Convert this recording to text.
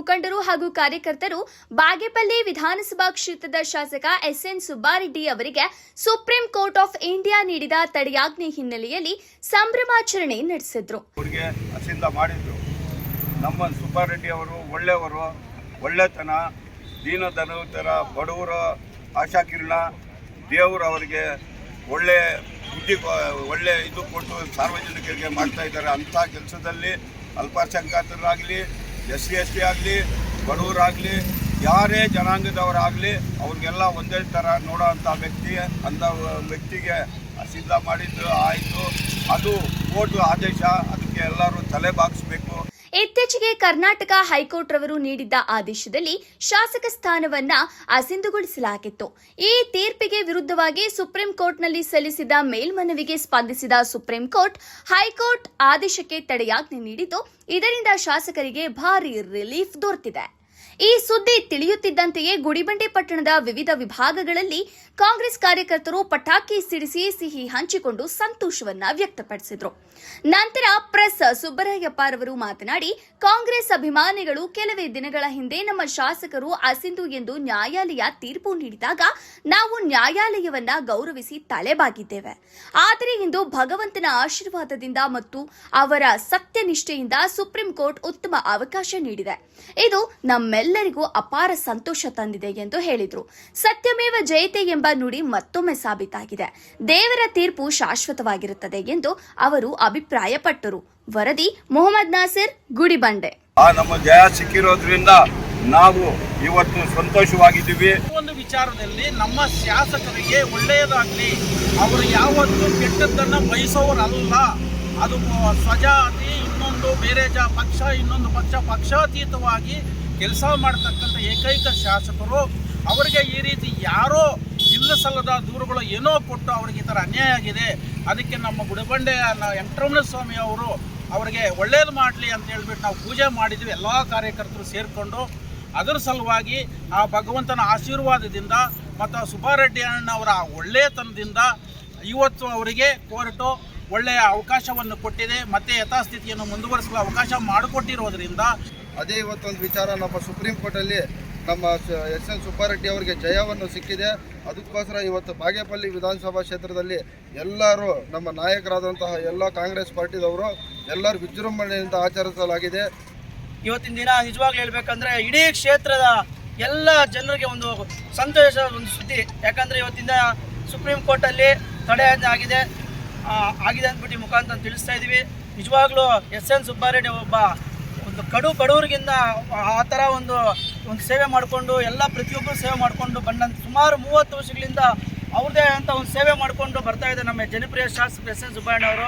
ಮುಖಂಡರು ಹಾಗೂ ಕಾರ್ಯಕರ್ತರು ಬಾಗೇಪಲ್ಲಿ ವಿಧಾನಸಭಾ ಕ್ಷೇತ್ರದ ಶಾಸಕ ಎಸ್ಎನ್ ಸುಬ್ಬಾರೆಡ್ಡಿ ಅವರಿಗೆ ಸುಪ್ರೀಂ ಕೋರ್ಟ್ ಆಫ್ ಇಂಡಿಯಾ ನೀಡಿದ ತಡೆಯಾಜ್ಞೆ ಹಿನ್ನೆಲೆಯಲ್ಲಿ ಸಂಭ್ರಮಾಚರಣೆ ನಡೆಸಿದ್ರು. ನಮ್ಮ ಸುಬ್ಬಾರೆಡ್ಡಿ ಅವರು ಒಳ್ಳೆಯವರು, ಒಳ್ಳೆತನ, ದೀನದಲಿತರ ಬಡವರ ಆಶಾಕಿರಣ ದೇವರು ಅವರಿಗೆ ಒಳ್ಳೆ ಬುದ್ಧಿ ಒಳ್ಳೆ ಇದು ಕೊಟ್ಟು ಸಾರ್ವಜನಿಕರಿಗೆ ಮಾಡ್ತಾ ಇದ್ದಾರೆ. ಅಂಥ ಕೆಲಸದಲ್ಲಿ ಅಲ್ಪಸಂಖ್ಯಾತರಾಗಲಿ, SC ಆಗಲಿ, ಬಡವರಾಗಲಿ, ಯಾರೇ ಜನಾಂಗದವರಾಗಲಿ ಅವ್ರಿಗೆಲ್ಲ ಒಂದೇ ಥರ ನೋಡೋ ಅಂಥ ವ್ಯಕ್ತಿಗೆ ಸಿದ್ಧ ಮಾಡಿದ್ದು ಆಯಿತು. ಅದು ಕೋರ್ಟ್ ಆದೇಶ, ಅದಕ್ಕೆ ಎಲ್ಲರೂ ತಲೆ ಬಾಗಿಸಬೇಕು. ಇತ್ತೀಚೆಗೆ ಕರ್ನಾಟಕ ಹೈಕೋರ್ಟ್ ರವರು ನೀಡಿದ್ದ ಆದೇಶದಲ್ಲಿ ಶಾಸಕ ಸ್ಥಾನವನ್ನ ಅಸಿಂಧುಗೊಳಿಸಲಾಗಿತ್ತು. ಈ ತೀರ್ಪಿಗೆ ವಿರುದ್ಧವಾಗಿ ಸುಪ್ರೀಂ ಕೋರ್ಟ್ನಲ್ಲಿ ಸಲ್ಲಿಸಿದ ಮೇಲ್ಮನವಿಗೆ ಸ್ಪಂದಿಸಿದ ಸುಪ್ರೀಂ ಕೋರ್ಟ್ ಹೈಕೋರ್ಟ್ ಆದೇಶಕ್ಕೆ ತಡೆಯಾಜ್ಞೆ ನೀಡಿದ್ದು, ಇದರಿಂದ ಶಾಸಕರಿಗೆ ಭಾರೀ ರಿಲೀಫ್ ದೊರೆತಿದೆ. ಈ ಸುದ್ದಿ ತಿಳಿಯುತ್ತಿದ್ದಂತೆಯೇ ಗುಡಿಬಂಡೆ ಪಟ್ಟಣದ ವಿವಿಧ ವಿಭಾಗಗಳಲ್ಲಿ ಕಾಂಗ್ರೆಸ್ ಕಾರ್ಯಕರ್ತರು ಪಟಾಕಿ ಸಿಡಿಸಿ ಸಿಹಿ ಹಂಚಿಕೊಂಡು ಸಂತೋಷವನ್ನ ವ್ಯಕ್ತಪಡಿಸಿದರು. ನಂತರ ಪ್ರೆಸ್ ಸುಬ್ಬರಾಯಪ್ಪರವರು ಮಾತನಾಡಿ, ಕಾಂಗ್ರೆಸ್ ಅಭಿಮಾನಿಗಳು ಕೆಲವೇ ದಿನಗಳ ಹಿಂದೆ ನಮ್ಮ ಶಾಸಕರು ಅಸಿಂಧು ಎಂದು ನ್ಯಾಯಾಲಯ ತೀರ್ಪು ನೀಡಿದಾಗ ನಾವು ನ್ಯಾಯಾಲಯವನ್ನ ಗೌರವಿಸಿ ತಲೆಬಾಗಿದ್ದೇವೆ. ಆದರೆ ಇಂದು ಭಗವಂತನ ಆಶೀರ್ವಾದದಿಂದ ಮತ್ತು ಅವರ ಸತ್ಯನಿಷ್ಠೆಯಿಂದ ಸುಪ್ರೀಂ ಕೋರ್ಟ್ ಉತ್ತಮ ಅವಕಾಶ ನೀಡಿದೆ. ಇದು ನಮ್ಮೆಲ್ಲರಿಗೂ ಅಪಾರ ಸಂತೋಷ ತಂದಿದೆ ಎಂದು ಹೇಳಿದರು. ಸತ್ಯಮೇವ ಜಯತೆ ಎಂಬ ನುಡಿ ಮತ್ತೊಮ್ಮೆ ಸಾಬೀತಾಗಿದೆ. ದೇವರ ತೀರ್ಪು ಶಾಶ್ವತವಾಗಿರುತ್ತದೆ ಎಂದು ಅವರು ಅಭಿಪ್ರಾಯಪಟ್ಟರು. ವರದಿ ಮೊಹಮ್ಮದ್ ನಾಸಿರ್, ಗುಡಿಬಂಡೆ. ನಮ್ಮ ಜಯ ಸಿಕ್ಕಿರೋದ್ರಿಂದ ನಾವು ಇವತ್ತು ಸಂತೋಷವಾಗಿದ್ದೀವಿ. ಒಂದು ವಿಚಾರದಲ್ಲಿ ನಮ್ಮ ಶಾಸಕರಿಗೆ ಒಳ್ಳೆಯದಾಗಲಿ, ಅವರು ಯಾವತ್ತೂ ಕೆಟ್ಟದ್ದನ್ನು ಬಯಸೋರಲ್ಲ. ಅದು ಸ್ವಜಾತಿ, ಇನ್ನೊಂದು ಬೇರೆ ಪಕ್ಷ, ಇನ್ನೊಂದು ಪಕ್ಷಾತೀತವಾಗಿ ಕೆಲಸ ಮಾಡತಕ್ಕಂಥ ಏಕೈಕ ಶಾಸಕರು. ಅವರಿಗೆ ಈ ರೀತಿ ಯಾರೋ ಇಲ್ಲ ಸಲ್ಲದ ದೂರುಗಳು ಏನೋ ಕೊಟ್ಟು ಅವರಿಗೆ ಈ ಥರ ಅನ್ಯಾಯ ಆಗಿದೆ. ಅದಕ್ಕೆ ನಮ್ಮ ಗುಡಿಬಂಡೆ ವೆಂಕಟರಮಣ ಸ್ವಾಮಿ ಅವರು ಅವರಿಗೆ ಒಳ್ಳೇದು ಮಾಡಲಿ ಅಂತ ಹೇಳ್ಬಿಟ್ಟು ನಾವು ಪೂಜೆ ಮಾಡಿದ್ವಿ, ಎಲ್ಲ ಕಾರ್ಯಕರ್ತರು ಸೇರಿಕೊಂಡು. ಅದರ ಸಲುವಾಗಿ ಆ ಭಗವಂತನ ಆಶೀರ್ವಾದದಿಂದ ಮತ್ತು ಸುಬ್ಬಾರೆಡ್ಡಿ ಅಣ್ಣವರ ಒಳ್ಳೆಯತನದಿಂದ ಇವತ್ತು ಅವರಿಗೆ ಕೋರ್ಟು ಒಳ್ಳೆಯ ಅವಕಾಶವನ್ನು ಕೊಟ್ಟಿದೆ. ಮತ್ತೆ ಯಥಾಸ್ಥಿತಿಯನ್ನು ಮುಂದುವರಿಸಲು ಅವಕಾಶ ಮಾಡಿಕೊಟ್ಟಿರೋದ್ರಿಂದ ಅದೇ ಇವತ್ತೊಂದು ವಿಚಾರ ನಮ್ಮ ಸುಪ್ರೀಂ ಕೋರ್ಟಲ್ಲಿ ನಮ್ಮ ಎಸ್ಎನ್ ಸುಬ್ಬಾರೆಡ್ಡಿ ಅವರಿಗೆ ಜಯವನ್ನು ಸಿಕ್ಕಿದೆ. ಅದಕ್ಕೋಸ್ಕರ ಇವತ್ತು ಬಾಗೇಪಲ್ಲಿ ವಿಧಾನಸಭಾ ಕ್ಷೇತ್ರದಲ್ಲಿ ಎಲ್ಲರೂ ನಮ್ಮ ನಾಯಕರಾದಂತಹ ಎಲ್ಲ ಕಾಂಗ್ರೆಸ್ ಪಾರ್ಟಿದವರು ಎಲ್ಲರೂ ವಿಜೃಂಭಣೆಯಿಂದ ಆಚರಿಸಲಾಗಿದೆ. ಇವತ್ತಿನ ದಿನ ನಿಜವಾಗ್ಲೂ ಹೇಳ್ಬೇಕಂದ್ರೆ ಇಡೀ ಕ್ಷೇತ್ರದ ಎಲ್ಲ ಜನರಿಗೆ ಒಂದು ಸಂತೋಷ, ಒಂದು ಸುದ್ದಿ. ಯಾಕಂದರೆ ಇವತ್ತಿಂದ ಸುಪ್ರೀಂ ಕೋರ್ಟಲ್ಲಿ ತಡೆಯಾಜ್ಞೆ ಆಗಿದೆ ಅಂದ್ಬಿಟ್ಟು ಮುಖಾಂತರ ತಿಳಿಸ್ತಾ ಇದ್ದೀವಿ. ನಿಜವಾಗ್ಲೂ ಎಸ್ಎನ್ ಸುಬ್ಬಾರೆಡ್ಡಿ ಒಬ್ಬ ಒಂದು ಬಡವರಿಗಿಂತ ಆ ಥರ ಒಂದು ಸೇವೆ ಮಾಡಿಕೊಂಡು ಎಲ್ಲ ಪ್ರತಿಯೊಬ್ಬರು ಸೇವೆ ಮಾಡಿಕೊಂಡು ಬಂದಂಥ ಸುಮಾರು 30 ವರ್ಷಗಳಿಂದ ಅವ್ರದ್ದೇ ಅಂತ ಒಂದು ಸೇವೆ ಮಾಡಿಕೊಂಡು ಬರ್ತಾ ಇದೆ ನಮ್ಮ ಜನಪ್ರಿಯ ಶಾಸಕ ಎಸ್ಎನ್ ಸುಬ್ಬಾರೆಡ್ಡಿ ಅವರು.